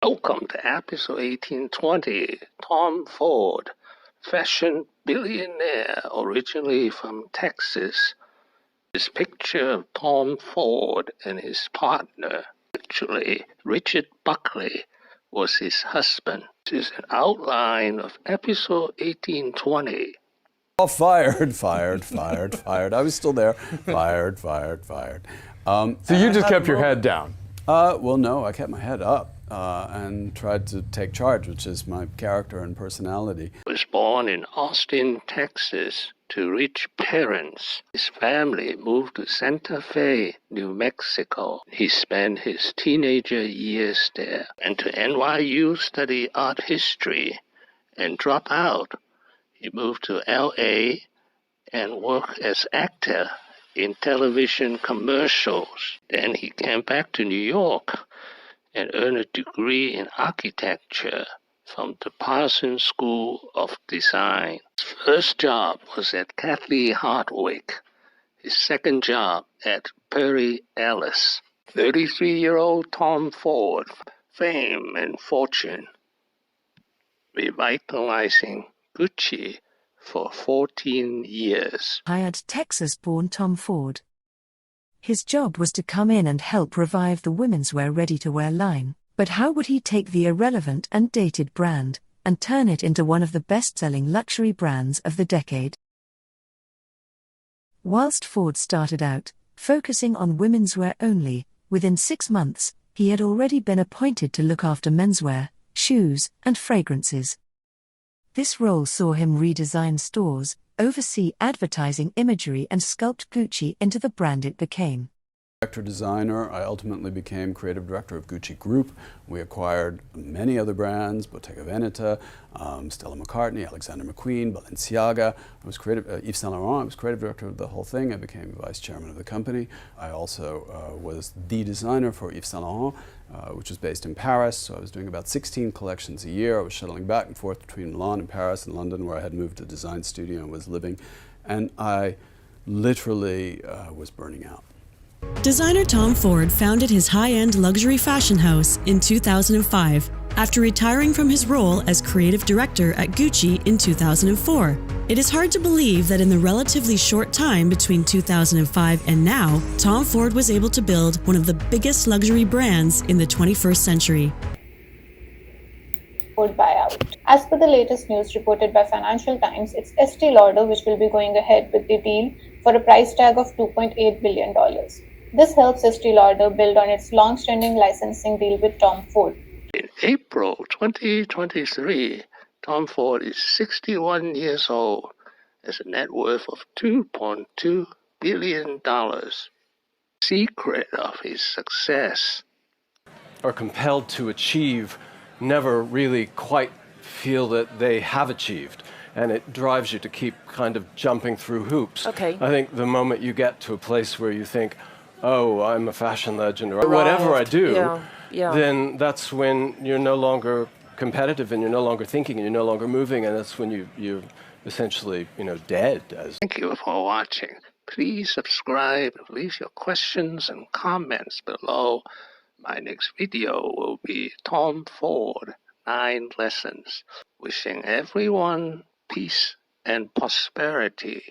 Welcome to episode 1820. Tom Ford, fashion billionaire, originally from Texas. This picture of Tom Ford and his partner, actually Richard Buckley, was his husband. This is an outline of episode 1820. Oh, fired. I was still there. Fired. So you just kept your head down? Well, no, I kept my head up and tried to take charge, which is my character and personality. He was born in Austin, Texas, to rich parents. His family moved to Santa Fe, New Mexico. He spent his teenager years there. And to NYU study art history and drop out. He moved to LA and worked as actor in television commercials. Then he came back to New York and earned a degree in architecture from the Parsons School of Design. His first job was at Cathy Hardwick. His second job at Perry Ellis. 33-year-old Tom Ford, fame and fortune, revitalizing Gucci for 14 years. Hired Texas-born Tom Ford. His job was to come in and help revive the women's wear ready-to-wear line, but how would he take the irrelevant and dated brand and turn it into one of the best-selling luxury brands of the decade? Whilst Ford started out, focusing on women's wear only, within 6 months, he had already been appointed to look after menswear, shoes, and fragrances. This role saw him redesign stores, oversee advertising imagery and sculpt Gucci into the brand it became. Director designer, I ultimately became creative director of Gucci Group. We acquired many other brands, Bottega Veneta, Stella McCartney, Alexander McQueen, Balenciaga. I was Yves Saint Laurent. I was creative director of the whole thing. I became vice chairman of the company. I also was the designer for Yves Saint Laurent, which was based in Paris. So I was doing about 16 collections a year. I was shuttling back and forth between Milan and Paris and London, where I had moved to a design studio and was living. And I literally was burning out. Designer Tom Ford founded his high-end luxury fashion house in 2005 after retiring from his role as creative director at Gucci in 2004. It is hard to believe that in the relatively short time between 2005 and now, Tom Ford was able to build one of the biggest luxury brands in the 21st century. Buyout. As per the latest news reported by Financial Times, it's Estee Lauder which will be going ahead with the deal for a price tag of $2.8 billion. This helps Estee Lauder build on its long-standing licensing deal with Tom Ford. In April 2023, Tom Ford is 61 years old, has a net worth of $2.2 billion. Secret of his success. Are compelled to achieve never really quite feel that they have achieved. And it drives you to keep kind of jumping through hoops. Okay. I think the moment you get to a place where you think, oh, I'm a fashion legend, or whatever I do, then that's when you're no longer competitive and you're no longer thinking and you're no longer moving, and that's when you're essentially, dead. Thank you for watching. Please subscribe and leave your questions and comments below. My next video will be Tom Ford, 9 lessons. Wishing everyone peace and prosperity.